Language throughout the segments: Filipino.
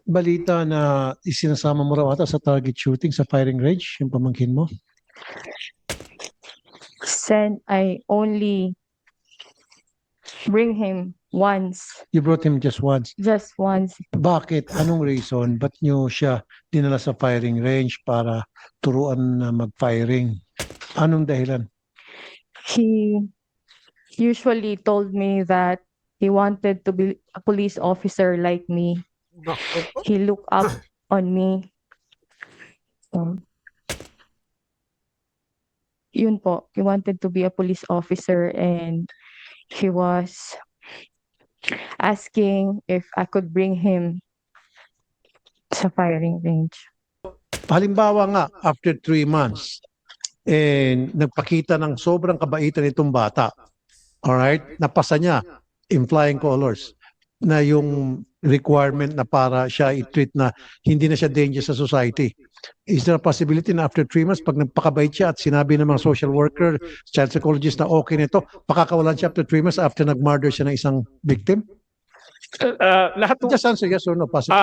balita na isinasama mo raw ata sa target shooting sa firing range, yung pamangkin mo? Sen, I only bring him once, You brought him just once. just once. Bakit? Anong reason? Ba't nyo siya dinala sa firing range para turuan na mag-firing? Anong dahilan? He usually told me that he wanted to be a police officer like me. He looked up on me. Yun po, he wanted to be a police officer and he was asking if I could bring him sa firing range. Halimbawa nga, after 3 months, nagpakita ng sobrang kabaitan itong bata. Alright? Napasa niya in flying colors na yung requirement na para siya i-treat na hindi na siya dangerous sa society. Is there a possibility na after 3 months, pag nagpakabait siya at sinabi ng mga social worker, child psychologist na okay nito, pakakawalan siya after 3 months after nag-murder siya ng isang victim? Lahat Just answer yes or no. Possible.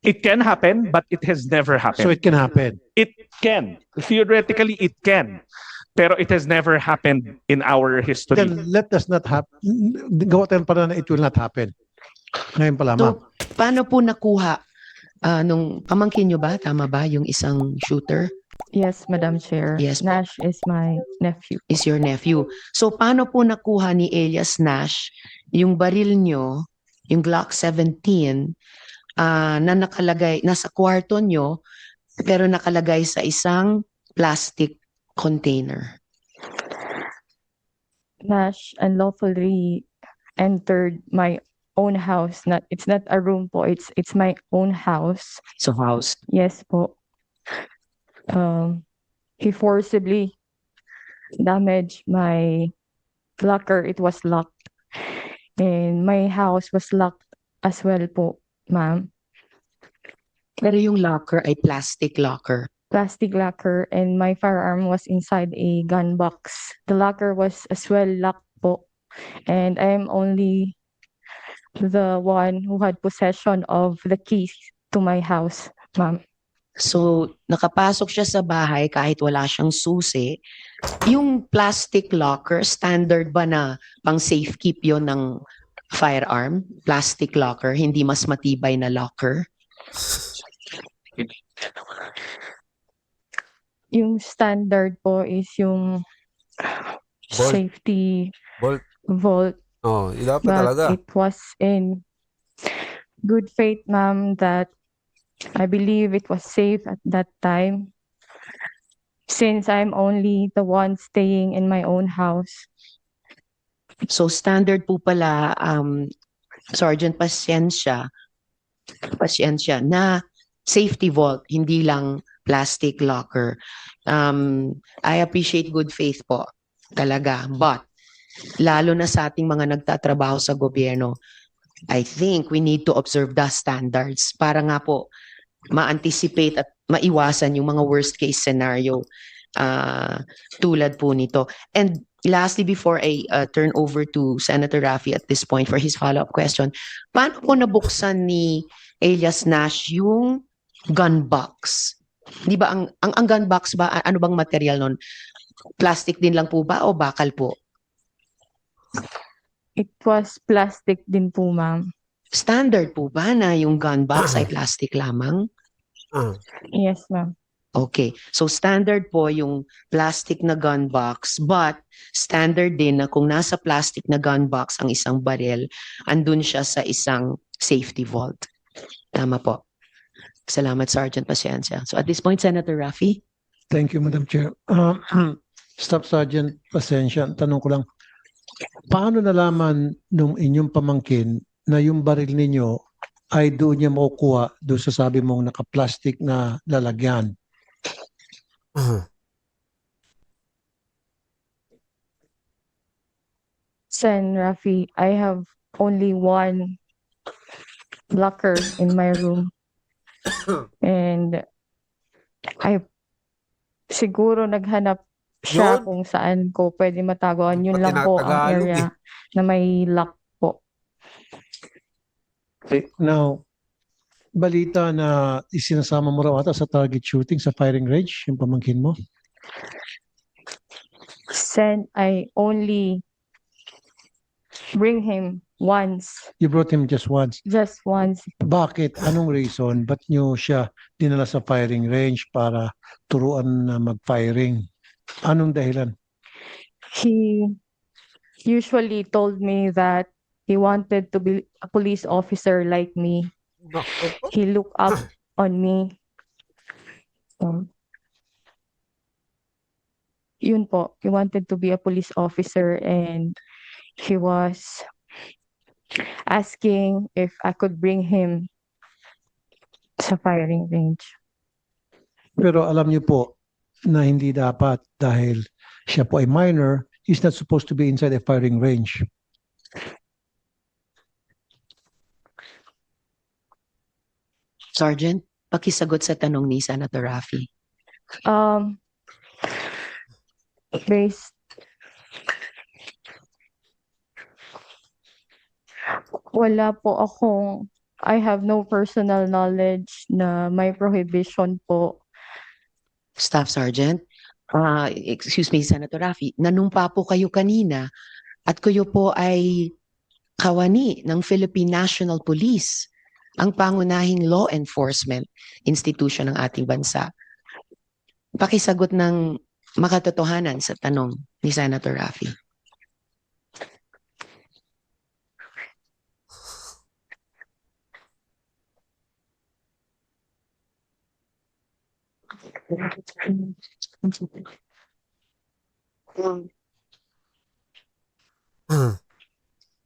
it can happen, but it has never So happened. it can happen. It can. Theoretically, it can. Pero it has never happened in our history. Then let us not happen. Gawa tayo para na it will not happen. Ngayon pa lamang. So, paano po nakuha nung pamangkin nyo ba? Tama ba yung isang shooter Yes, Madam Chair. Yes po. Nash is my nephew. is your nephew? So, paano po nakuha ni Elias Nash yung baril nyo, yung Glock 17, na nakalagay, nasa kwarto nyo, pero nakalagay sa isang plastic container? Nash unlawfully entered my own house. It's not a room po. It's my own house. So, house. Yes po. He forcibly damaged my locker. It was locked. And my house was locked as well po, ma'am. Pero yung locker ay plastic locker. Plastic locker, and my firearm was inside a gun box. The locker was as well locked po. And I am only the one who had possession of the keys to my house, ma'am. So, nakapasok siya sa bahay kahit wala siyang susi. Yung plastic locker, standard ba na pang safekeep yon ng firearm? Plastic locker, hindi mas matibay na locker? Yung standard po is yung Vault. safety Bolt. vault, Oh, dapat but talaga. it was in good faith, ma'am, that I believe it was safe at that time, since I'm only the one staying in my own house. So, standard po pala, Sergeant Pasensya, na safety vault, hindi lang plastic locker. I appreciate good faith po, talaga. But, lalo na sa ating mga nagtatrabaho sa gobyerno, I think we need to observe the standards para nga po ma-anticipate at maiwasan yung mga worst case scenario tulad po nito. And lastly, before I turn over to Senator Raffy at this point for his follow-up question, paano po nabuksan ni Elias Nash yung gun box? Di ba ang gun box ba, ano bang material nun? Plastic din lang po ba o bakal po? It was plastic din po, ma'am. Standard po ba na yung gun box ay plastic lamang? Yes, ma'am. Okay. So standard po yung plastic na gun box, but standard din na kung nasa plastic na gun box ang isang baril, andun siya sa isang safety vault. Tama po. Salamat, Sergeant Pasensya. So at this point, Senator Raffy? Thank you, Madam Chair. Staff Sergeant Pasensya, tanong ko lang, paano nalaman nung inyong pamangkin na yung baril ninyo ay doon niya makukuha doon sa sabi mong naka-plastic na lalagyan? Sen Rafi, I have only one locker in my room. And siguro naghanap siya Yun? kung saan ko pwede mataguan. Yun Ba't lang po ang tinatagalog area na may lock po. Okay. Now, balita na isinasama mo raw ata sa target shooting sa firing range, yung pamangkin mo? I only bring him once, You brought him just once. just once. Bakit? Anong reason? Ba't nyo siya dinala sa firing range para turuan na mag-firing? Anong dahilan? He usually told me that he wanted to be a police officer like me. He looked up on me. Yun po, he wanted to be a police officer and he was asking if I could bring him sa firing range. Pero alam niyo po na hindi dapat dahil siya po ay minor, he's not supposed to be inside a firing range. Sergeant, pakisagot sa tanong ni Senator Raffy. Um, based Wala po akong, I have no personal knowledge na may prohibition po. Staff Sergeant, excuse me, Senator Raffy, nanumpa po kayo kanina at kayo po ay kawani ng Philippine National Police, ang pangunahing law enforcement institution ng ating bansa. Pakisagot ng makatotohanan sa tanong ni Senator Raffy.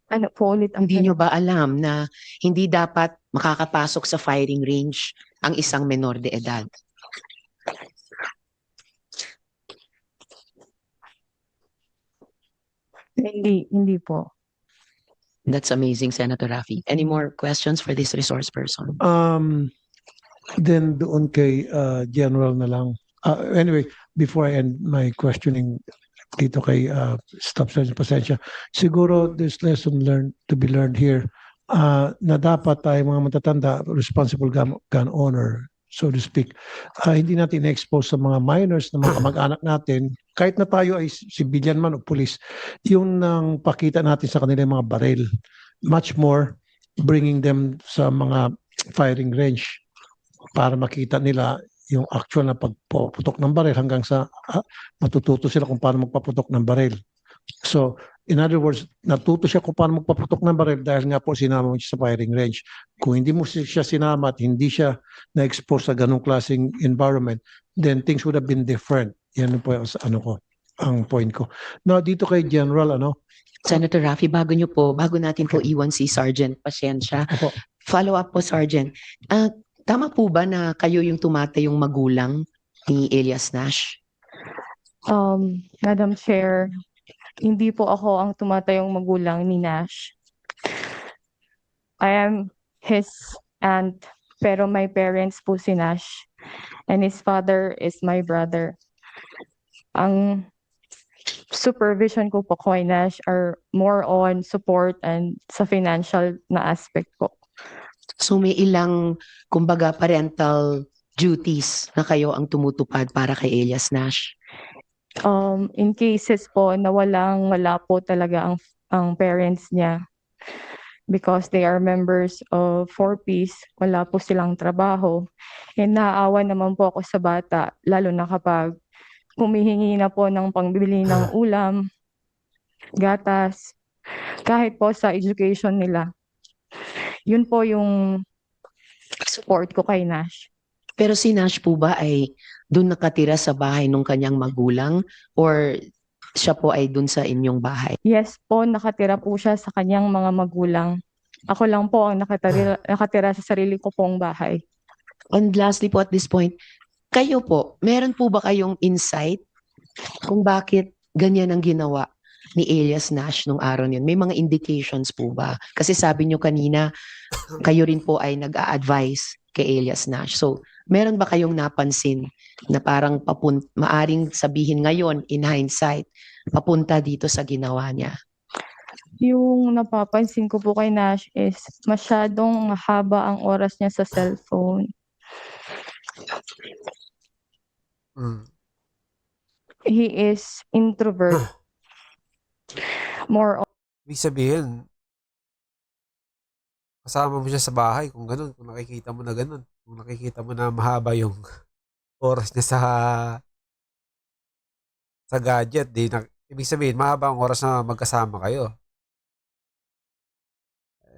Ano po ulit ang Hindi nyo ba alam na hindi dapat makakapasok sa firing range ang isang menor de edad? Hindi po. That's amazing, Senator Raffy. Any more questions for this resource person? Then doon kay General na lang. Anyway, before I end my questioning dito kay Staff Sergeant Pasensya, siguro there's lesson learned to be learned here na dapat tayo mga matatanda, responsible gun owner, so to speak, hindi natin expose sa mga minors na mga kamag-anak natin, kahit na tayo ay civilian man o police, yung nang pakita natin sa kanila yung mga baril. Much more, bringing them sa mga firing range para makita nila yung actual na pagputok ng baril hanggang sa matututo sila kung paano magpaputok ng baril. So, in other words, natuto siya kung paano magpaputok ng baril dahil nga po sinama mo siya sa firing range. Kung hindi mo siya sinama at hindi siya na-expose sa ganong klaseng environment, then things would have been different. Yan po yung ang point ko. Now, dito kay General, Senator Raffy, bago natin po iwan si Sergeant Pasensya, Opo. follow up po, Sergeant. Tama po ba na kayo yung tumatayong magulang ni Elias Nash? Madam Chair, hindi po ako ang tumatayong magulang ni Nash. I am his aunt, pero my parents po si Nash. And his father is my brother. Ang supervision ko po kay Nash are more on support and sa financial na aspect po. So may ilang, kumbaga, parental duties na kayo ang tumutupad para kay Elias Nash? In cases po na wala po talaga ang parents niya because they are members of 4Ps, wala po silang trabaho. And naaawa naman po ako sa bata, lalo na kapag humihingi na po ng pangbili ng ulam, gatas, kahit po sa education nila. Yun po yung support ko kay Nash. Pero si Nash po ba ay doon nakatira sa bahay ng kanyang magulang or siya po ay doon sa inyong bahay? Yes po, nakatira po siya sa kanyang mga magulang. Ako lang po ang nakatira sa sarili ko pong bahay. And lastly po at this point, kayo po, meron po ba kayong insight kung bakit ganyan ang ginawa ni Elias Nash nung araw niyon? May mga indications po ba? Kasi sabi nyo kanina, kayo rin po ay nag-a-advise kay Elias Nash. So, meron ba kayong napansin na parang maaring sabihin ngayon in hindsight, papunta dito sa ginawa niya? Yung napapansin ko po kay Nash is masyadong mahaba ang oras niya sa cellphone. Mm. He is introvert. More Ibig sabihin, kasama mo siya sa bahay kung ganun, kung nakikita mo na ganun. Kung nakikita mo na mahaba yung oras niya sa gadget, ibig sabihin, mahaba ang oras na magkasama kayo.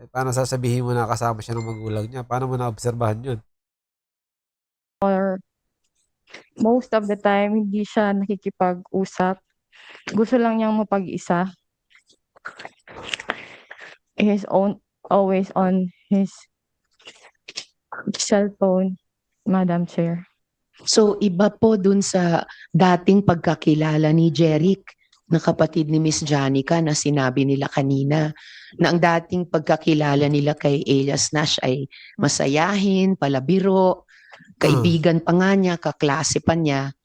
Paano sasabihin mo na kasama siya ng magulang niya? Paano mo na-obserbahan yun? or most of the time hindi siya nakikipag-usap. Gusto lang niyang mapag-isa. He's always on his cellphone, Madam Chair. So iba po dun sa dating pagkakilala ni Jeric na kapatid ni Miss Janica na sinabi nila kanina na ang dating pagkakilala nila kay Elias Nash ay masayahin, palabiro, kaibigan pa nga niya, kaklase pa niya.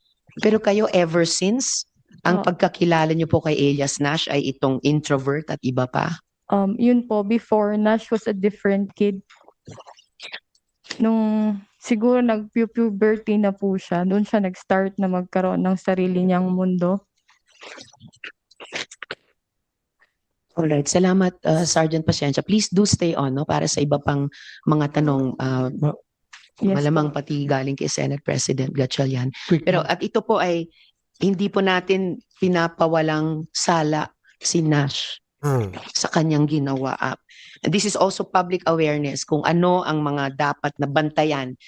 Pero kayo ever since, ang Oh. pagkakilala niyo po kay Elias Nash ay itong introvert at iba pa? Yun po, before Nash was a different kid. Nung siguro nag-puberty na po siya, doon siya nag-start na magkaroon ng sarili niyang mundo. Alright, salamat Sergeant Pasensya. Please do stay on para sa iba pang mga tanong Yes malamang po. pati galing kay Senate President Gatchalian. Quick, Pero at ito po ay hindi po natin pinapawalang sala si Nash sa kanyang ginawa. This is also public awareness kung ano ang mga dapat na bantayan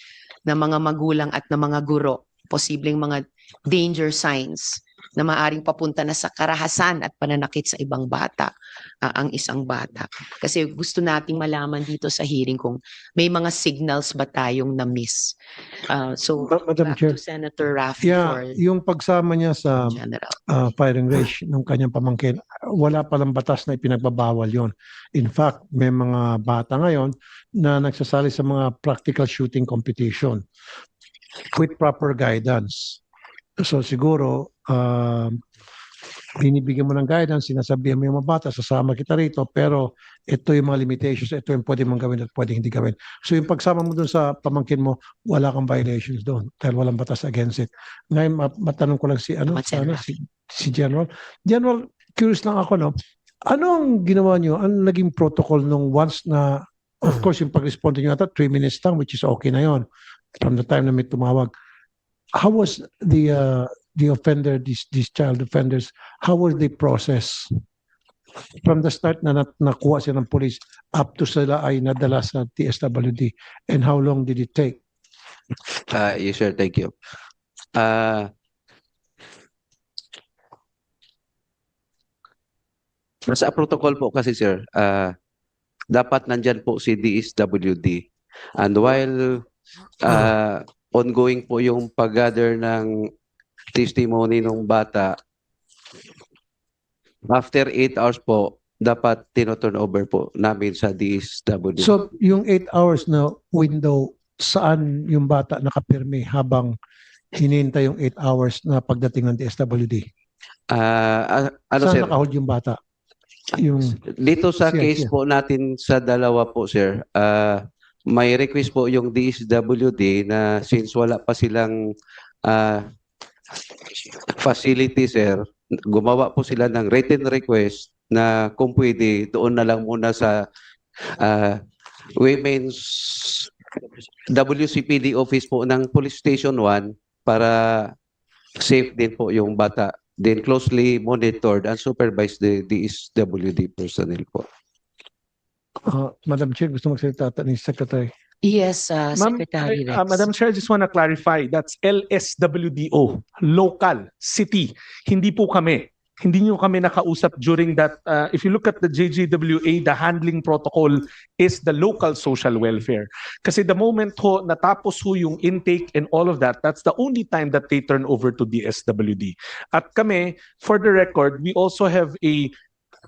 ng mga magulang at ng mga guro. Posibleng mga danger signs na maaring papunta na sa karahasan at pananakit sa ibang bata, ang isang bata. Kasi gusto nating malaman dito sa hearing kung may mga signals ba tayong na-miss. So, Madam back Chair. to Senator Raffy for Yung pagsama niya sa general. firing range ng kanyang pamangkin, wala palang batas na ipinagbabawal yon. In fact, may mga bata ngayon na nagsasali sa mga practical shooting competition with proper guidance. So siguro, binibigyan mo ng guidance, sinasabihan mo yung mga bata, sasama kita rito, pero ito yung mga limitations, ito yung pwede mong gawin at pwede hindi gawin. So yung pagsama mo dun sa pamangkin mo, wala kang violations doon dahil walang batas against it. Ngayon, matanong ko lang si General. General, curious lang ako, no? Anong ginawa nyo? Ano naging protocol nung once na, of course, yung pag-respond nyo ata, 3 minutes lang, which is okay na yon from the time na may tumawag. How was the offender, these child offenders, how were they processed? From the start na nakuha siya ng police up to sila ay nadala sa TSWD, and how long did it take? Yes, sir. Thank you. Sa protocol po kasi, sir, dapat nandyan po si DSWD. And while ongoing po yung pag-gather ng testimony ng bata, after 8 hours po, dapat tino-turn over po namin sa DSWD. So yung 8 hours na window, saan yung bata nakapirmi habang hinihintay yung 8 hours na pagdating ng DSWD? Ano, Saan sir? nakahold yung bata? Yung Dito sa Yes, case yes. po natin sa dalawa po, sir, may request po yung DSWD na since wala pa silang facility, sir, gumawa po sila ng written request na kung pwede doon na lang muna sa Women's WCPD office po ng Police Station 1 para safe din po yung bata. Then closely monitored and supervised the DSWD personnel po. Madam Chair, gusto magsalita ni Secretary. Yes, Ma'am, Secretary Rex. Madam Chair, I just want to clarify, that's LSWDO, local, city. Hindi po kami. Hindi nyo kami nakausap during that. If you look at the JGWA, the handling protocol is the local social welfare. Kasi the moment ho, natapos ho yung intake and all of that, that's the only time that they turn over to DSWD. At kami, for the record, we also have a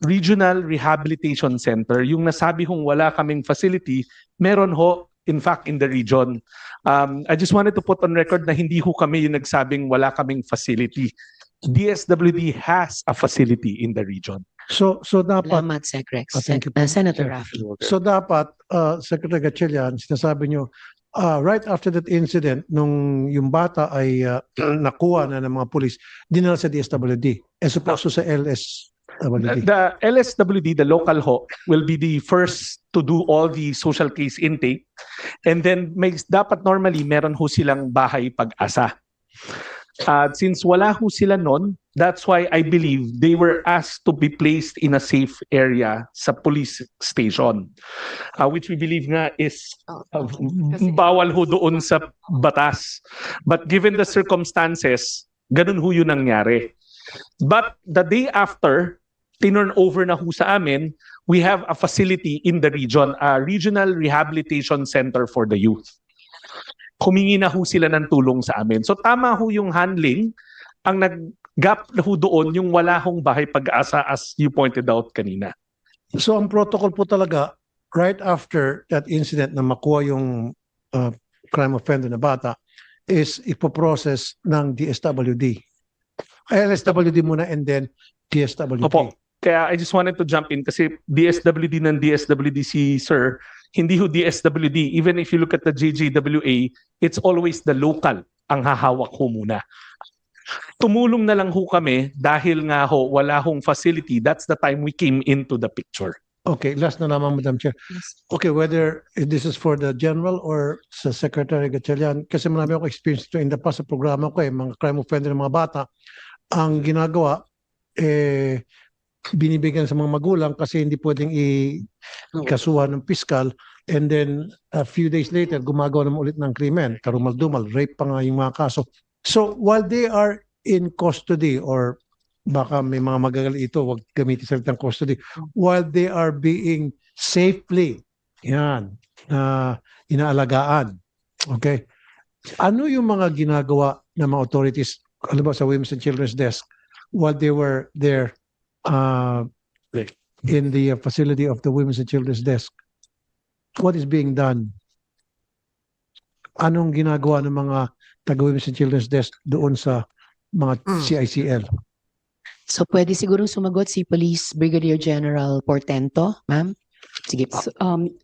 regional rehabilitation center. Yung nasabi hong wala kaming facility, meron ho, in fact, in the region. I just wanted to put on record na hindi ho kami yung nagsabing wala kaming facility. DSWD has a facility in the region. So dapat Salamat, Sec. Rex. thank you. Senator Raffy. So dapat, Secretary Gatchalian, sinasabi nyo, right after that incident, nung yung bata ay nakuha na ng mga pulis, dinala sa DSWD, as opposed to sa LSWD. The LSWD, the local ho, will be the first to do all the social case intake. And then dapat normally meron ho silang bahay pag-asa. Since wala ho sila nun, that's why I believe they were asked to be placed in a safe area sa police station. Which we believe nga is bawal ho doon sa batas. But given the circumstances, ganun ho yun nangyari. But the day after, tinurn over na ho sa amin, we have a facility in the region, a regional rehabilitation center for the youth. Humingi na ho sila ng tulong sa amin. So tama ho yung handling. Ang nag-gap na ho doon yung wala hong bahay pag-asa as you pointed out kanina. So ang protocol po talaga, right after that incident na makuha yung crime offender na bata, is ipoprocess ng DSWD. LSWD muna and then DSWD. Opo. Kaya I just wanted to jump in kasi DSWD ng DSWD si Sir, hindi ho DSWD. Even if you look at the JJWA, it's always the local ang hahawak ho muna. Tumulong na lang ho kami dahil nga ho wala hong facility. That's the time we came into the picture. Okay, last na naman, Madam Chair. Okay, whether this is for the general or sa Secretary Gatchalian, kasi marami akong experience ito in the past sa programa ko, mga crime offender ng mga bata, ang ginagawa, binibigyan sa mga magulang kasi hindi pwedeng ikasuhan ng piskal, and then a few days later gumagawa naman ulit ng krimen, karumal-dumal, rape pa nga yung mga kaso. So while they are in custody, or baka may mga magagali ito, wag gamitin salitang custody, while they are being safely inaalagaan, okay, ano yung mga ginagawa ng mga authorities, alam ba, sa Women's and Children's Desk while they were there in the facility of the Women's and Children's Desk? What is being done? Anong ginagawa ng mga taga-Women's and Children's Desk doon sa mga CICL? So pwede sigurong sumagot si Police Brigadier General Portento, ma'am? Sige po.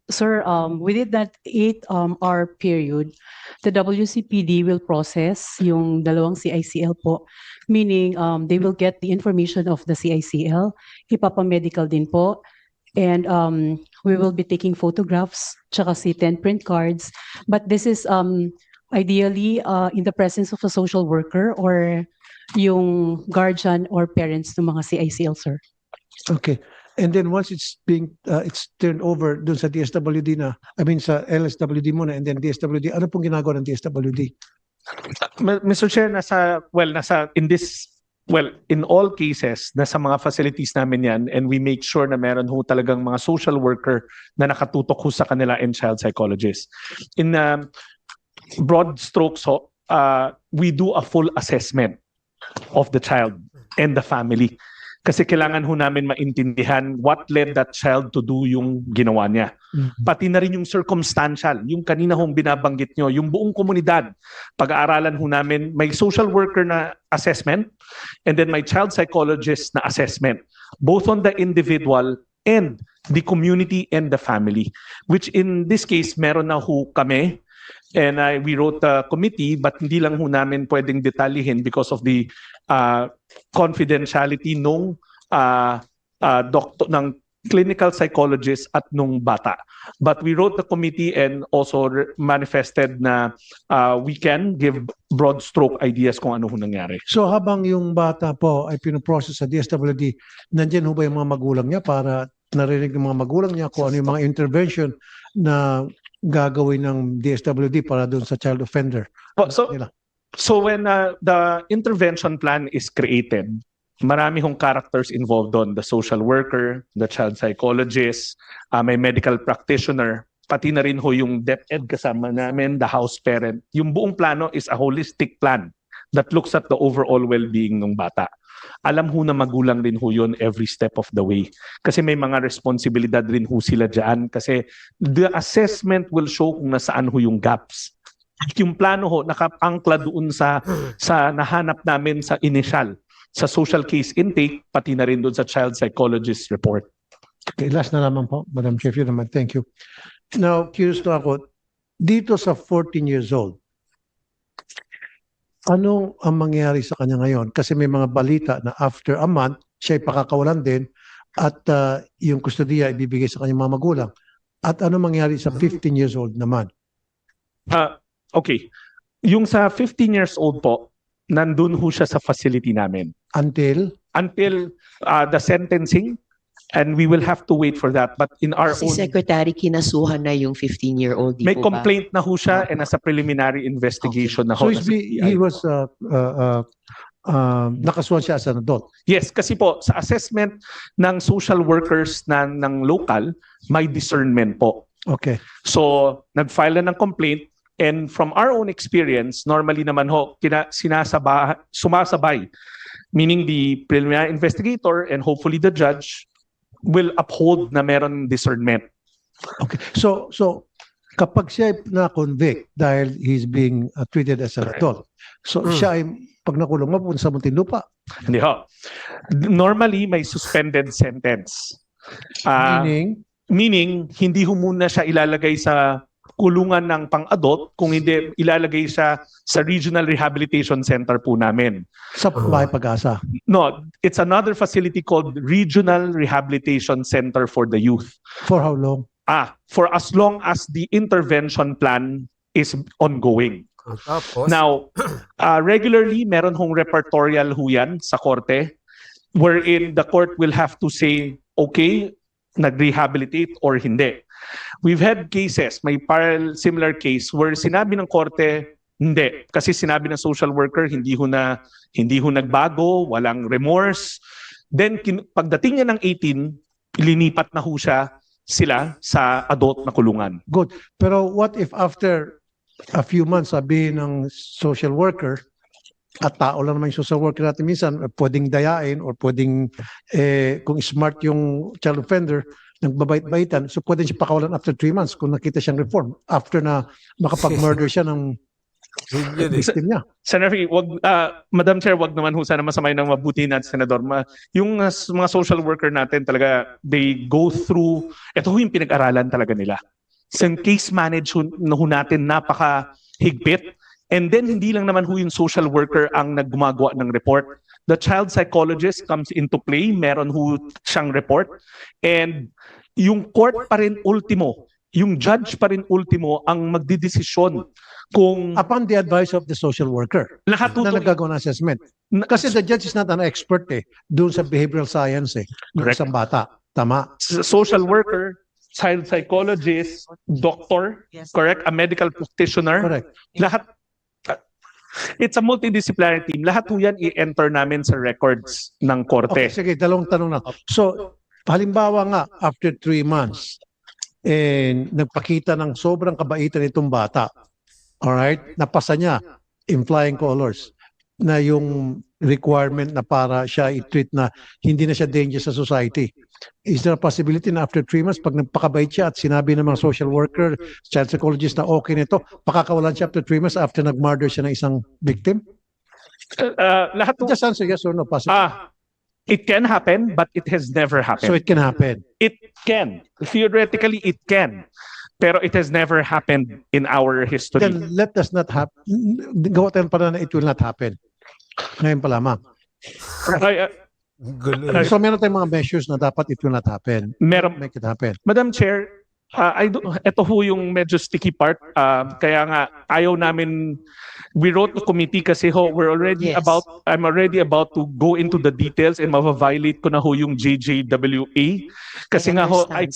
Sir, within that 8-hour period, the WCPD will process yung dalawang CICL po. Meaning, they will get the information of the CICL, ipapamedical din po, and we will be taking photographs, tsaka si 10 print cards. But this is ideally in the presence of a social worker or yung guardian or parents ng mga CICL, sir. Okay. And then once it's being it's turned over dun sa DSWD na, I mean sa LSWD muna and then DSWD, ano pong ginagawa ng DSWD? Mr. Chair, in all cases, nasa mga facilities namin yan, and we make sure na meron ho talagang mga social worker na nakatutok ho sa kanila and child psychologists. In broad strokes ho, we do a full assessment of the child and the family. Kasi kailangan ho namin maintindihan what led that child to do yung ginawa niya. Pati na rin yung circumstantial, yung kanina hong binabanggit nyo, yung buong komunidad. Pag-aaralan ho namin, may social worker na assessment and then may child psychologist na assessment. Both on the individual and the community and the family. Which in this case, meron na ho kami. And we wrote a committee, but hindi lang ho namin pwedeng detalyihin because of the confidentiality nung doctor, ng clinical psychologist at nung bata. But we wrote the committee and also manifested na we can give broad stroke ideas kung ano ho nangyari. So habang yung bata po ay pinoprocess sa DSWD, nandiyan ho ba yung mga magulang niya para narinig ng mga magulang niya kung ano yung mga intervention na gagawin ng DSWD para doon sa child offender? So when the intervention plan is created, marami hong characters involved doon. The social worker, the child psychologist, may medical practitioner, pati na rin ho yung DepEd kasama namin, the house parent. Yung buong plano is a holistic plan that looks at the overall well-being ng bata. Alam ho na magulang din ho yun every step of the way. Kasi may mga responsibilidad rin ho sila dyan. Kasi the assessment will show kung nasaan ho yung gaps. Yung plano ho, nakapangkla doon sa nahanap namin sa initial. sa social case intake, pati na rin doon sa child psychologist report. Okay, last na naman po, Madam Chair, if you don't mind. Thank you. Now, curious na ako, dito sa 14 years old, ano ang mangyayari sa kanya ngayon? Kasi may mga balita na after a month, siya ay pakakawalan din at yung kustodiya ibibigay sa kanyang mga magulang. At ano mangyayari sa 15 years old naman? Okay. Yung sa 15 years old po, nandun ho siya sa facility namin. Until The sentencing, and we will have to wait for that. But in our Si own, Secretary, kinasuhan na yung 15-year-old. may complaint na ho siya and nasa preliminary investigation na ho. so na sa he PI. was nakasuhan siya as an adult. Yes, kasi po sa assessment ng social workers ng local, may discernment po. Okay. So, nag-file na ng complaint, and from our own experience, normally naman ho, sumasabay, meaning the preliminary investigator and hopefully the judge will uphold na meron discernment. Okay. So kapag siya ay na-convict dahil he's being treated as an adult, so siya ay pag nakulong mapupunta sa Muntinlupa. Hindi ho. Normally, may suspended sentence. Meaning, Hindi ho muna siya ilalagay sa kulungan ng pang-adult, kung hindi ilalagay siya sa Regional Rehabilitation Center po namin. sa Bahay Pag-asa. No, it's another facility called Regional Rehabilitation Center for the Youth. For how long? For as long as the intervention plan is ongoing. Tapos, Now, regularly, meron hong repertorial ho yan sa korte wherein the court will have to say, okay, nag-rehabilitate or hindi. We've had cases, may similar case where sinabi ng korte, hindi. Kasi sinabi ng social worker, hindi ho nagbago, walang remorse. Then, pagdating niya ng 18, linipat na ho sila sa adult na kulungan. Good. Pero what if after a few months, sabihin ng social worker, at tao lang naman yung social worker natin minsan, pwedeng dayain or pwedeng, kung smart yung child offender, nagbabait-baitan, so pwedeng siya pakawalan after 3 months kung nakita siyang reform after na makapag-murder siya ng yun eh. victim niya. Senator, Madam Chair, wag naman ho sana masamay ng mabuti natin, Senador. Yung mga social worker natin talaga, they go through, ito ho yung pinag-aralan talaga nila. Sa case management ho natin, napaka-higpit. And then, hindi lang naman ho yung social worker ang naggumagawa ng report. The child psychologist comes into play, meron ho siyang report. And yung court pa rin ultimo, yung judge pa rin ultimo ang magdidesisyon kung Upon the advice of the social worker lahat ho na to- nagagawa ng assessment. Kasi the judge is not an expert doon sa behavioral science ng Correct. isang bata. Tama. social worker, child psychologist, doctor, correct? A medical practitioner. Correct. Lahat, it's a multidisciplinary team. Lahat po yan i-enter namin sa records ng Okay, korte. sige, dalawang tanong na. So, halimbawa nga, after 3 months, nagpakita ng sobrang kabaitan itong bata. Alright? Napasa niya in flying colors na yung requirement na para siya i-treat na hindi na siya dangerous sa society. Is there a possibility na after 3 months, pag nagpakabait siya at sinabi ng mga social worker, child psychologist na okay nito, pakakawalan siya after 3 months after nag-murder siya ng isang victim? Lahat po, Just answer yes or no. Possible. it can happen, but it has never happened. So it can happen. It can. Theoretically, it can. Pero it has never happened in our history. Then let us not happen. Gawa tayo para na it will not happen. Ngayon pa lamang. Gulo. So meron tayong mga measures na dapat it will not happen. Meron, Make it happen. Madam Chair, ito ho yung medyo sticky part. Kaya nga, ayaw namin, we wrote the committee kasi ho, Yes. I'm already about to go into the details and mava-violate ko na ho yung JJWA. Kasi nga ho, I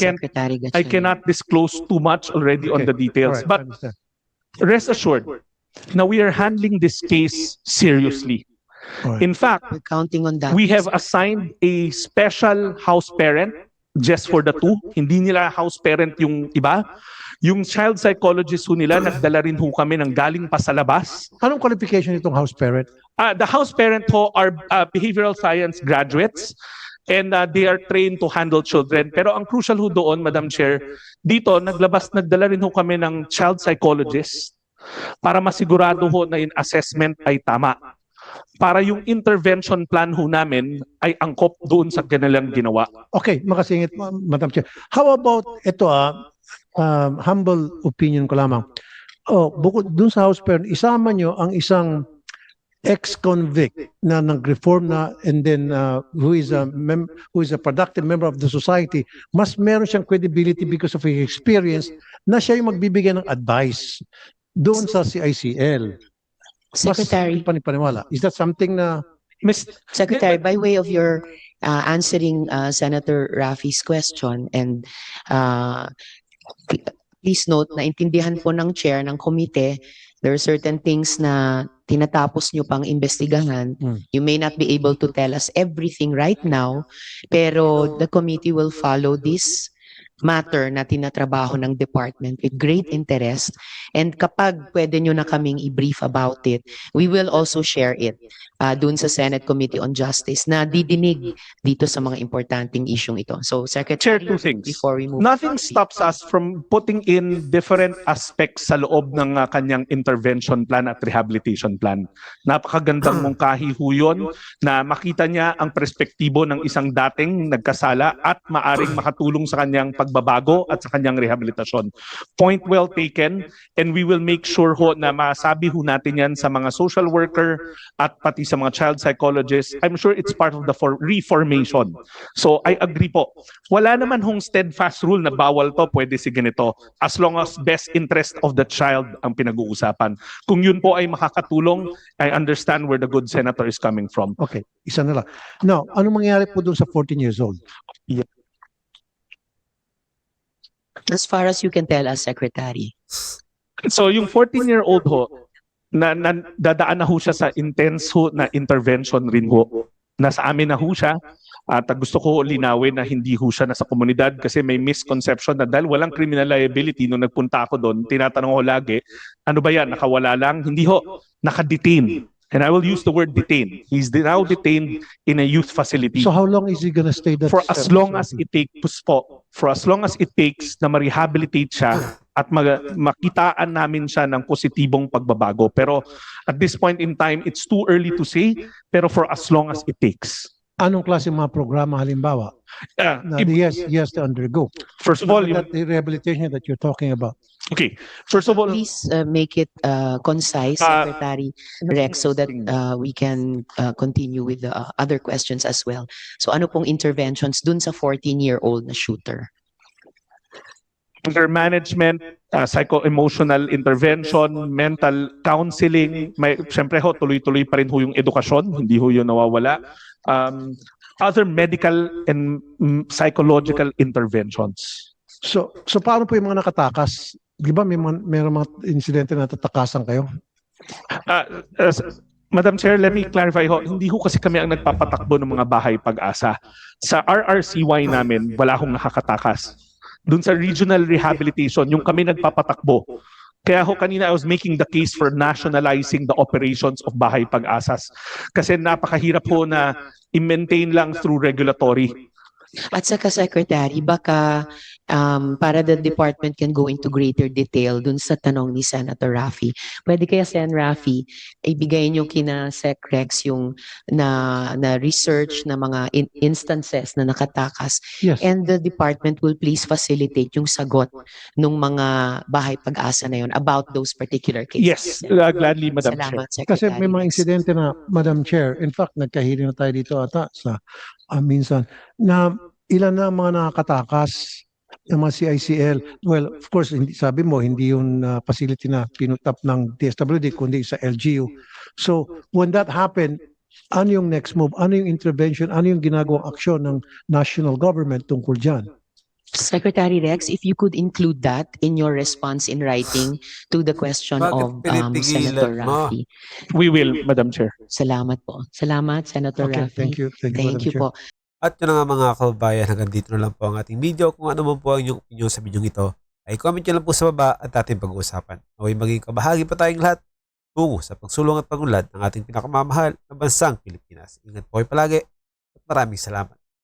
cannot disclose too much already on Okay. the details. Alright, I But understand. rest assured, now we are handling this case seriously. Alright. In fact, We're counting on that. we have assigned a special house parent just for the two. Hindi nila house parent yung iba. Yung child psychologist ho nila, nagdala rin ho kami ng galing pa sa labas. Anong qualification itong house parent? The house parent ho are behavioral science graduates and they are trained to handle children. Pero ang crucial ho doon, Madam Chair, dito nagdala rin ho kami ng child psychologist para masigurado ho na yung assessment ay tama. para yung intervention plan ho namin ay angkop doon sa kanilang ginawa. Okay, makasingit, Madam Chair. How about ito humble opinion ko lamang. Bukod dun sa House Parent, isama nyo ang isang ex-convict na nag-reform na and then who is a productive member of the society, mas meron siyang credibility because of his experience na siya yung magbibigay ng advice doon sa CICL. Secretary. Mas panipaniwala. Is that something na Secretary, by way of your answering Senator Rafi's question, and please note na intindihan po ng chair ng komite, there are certain things na tinatapos nyo pang investigahan. You may not be able to tell us everything right now, pero the committee will follow this matter na tinatrabaho ng department with great interest. And kapag pwede nyo na kaming i-brief about it, we will also share it dun sa Senate Committee on Justice na didinig dito sa mga importanteng isyong ito. So, Chair, Secretary, two things. before we move. Nothing stops us from putting in different aspects sa loob ng kanyang intervention plan at rehabilitation plan. Napakagandang mungkahi ho yun na makita niya ang perspektibo ng isang dating nagkasala at maaring makatulong sa kanyang pagbabago at sa kanyang rehabilitasyon. Point well taken, and we will make sure ho na masabi ho natin yan sa mga social worker at pati sa mga child psychologists. I'm sure it's part of the reformation. So I agree po. Wala naman hong steadfast rule na bawal to, pwede si ganito, as long as best interest of the child ang pinag-uusapan. Kung yun po ay makakatulong, I understand where the good senator is coming from. okay, isa na lang. Now, ano mangyayari po doon sa 14 years old? As far as you can tell us, Secretary. So yung 14-year-old ho, na dadaan na ho siya sa intense ho na intervention rin ho. Nasa amin na ho siya. At gusto ko linawin na hindi ho siya nasa komunidad kasi may misconception na dahil walang criminal liability nung nagpunta ako doon, tinatanong ko lagi, ano ba yan, nakawala lang? Hindi ho, nakadetain. And I will use the word detain. He's now detained in a youth facility. So how long is he gonna stay there? For as long as it takes po, for as long as it takes na ma-rehabilitate siya at makitaan namin siya ng positibong pagbabago. Pero at this point in time, it's too early to say, pero for as long as it takes. Anong klase mga programa halimbawa na he has to undergo? First of all, That the rehabilitation that you're talking about. okay. First of all, Please make it concise, Secretary Rex, so that we can continue with the other questions as well. So ano pong interventions dun sa 14-year-old na shooter? under management, psycho-emotional intervention, mental counseling, syempre ho, tuloy-tuloy pa rin ho yung edukasyon, hindi ho yun nawawala. Other medical and psychological interventions. So paano po yung mga nakatakas? Di ba meron mga insidente na tatakasan kayo? Madam Chair, let me clarify ho, hindi ho kasi kami ang nagpapatakbo ng mga bahay pag-asa. Sa RRCY namin, wala hong nakakatakas. Doon sa regional rehabilitation, yung kami nagpapatakbo. Kaya ho kanina I was making the case for nationalizing the operations of bahay pag-asas. Kasi napakahirap ho na i-maintain lang through regulatory. At saka, Secretary, baka para the department can go into greater detail dun sa tanong ni Senator Rafi. Pwede kaya, Sen. Rafi, ibigay niyo kina Sec. Rex yung na research na mga instances na nakatakas. Yes. And the department will please facilitate yung sagot ng mga bahay pag-asa na yun about those particular cases. Yes, gladly, Madam Chair. Salamat, Secretary. Kasi may mga Rex. insidente na, Madam Chair, in fact, nagkahiling na tayo dito ata sa minsan, na ilan na ang mga nakakatakas ng mga CICL. Well, of course, sabi mo, hindi yung facility na pinutap ng DSWD, kundi sa LGU. So, when that happened, ano yung next move? Ano yung intervention? Ano yung ginagawang aksyon ng national government tungkol dyan? Secretary Rex, if you could include that in your response in writing to the question Bakit of pinipigilan Senator mo? Rafi. We will, Madam Chair. Salamat po. Salamat, Senator Okay, Rafi. thank you. Thank you, Madam Thank you Chair. po. At yun na nga mga kababayan, hanggang dito na lang po ang ating video. Kung ano man po ang inyong opinion sa video ito, ay comment nyo lang po sa baba at ating pag-uusapan. Naway maging kabahagi pa tayong lahat tungo sa pagsulong at pagunlad ng ating pinakamamahal na bansang Pilipinas. Ingat po kayo palagi at maraming salamat.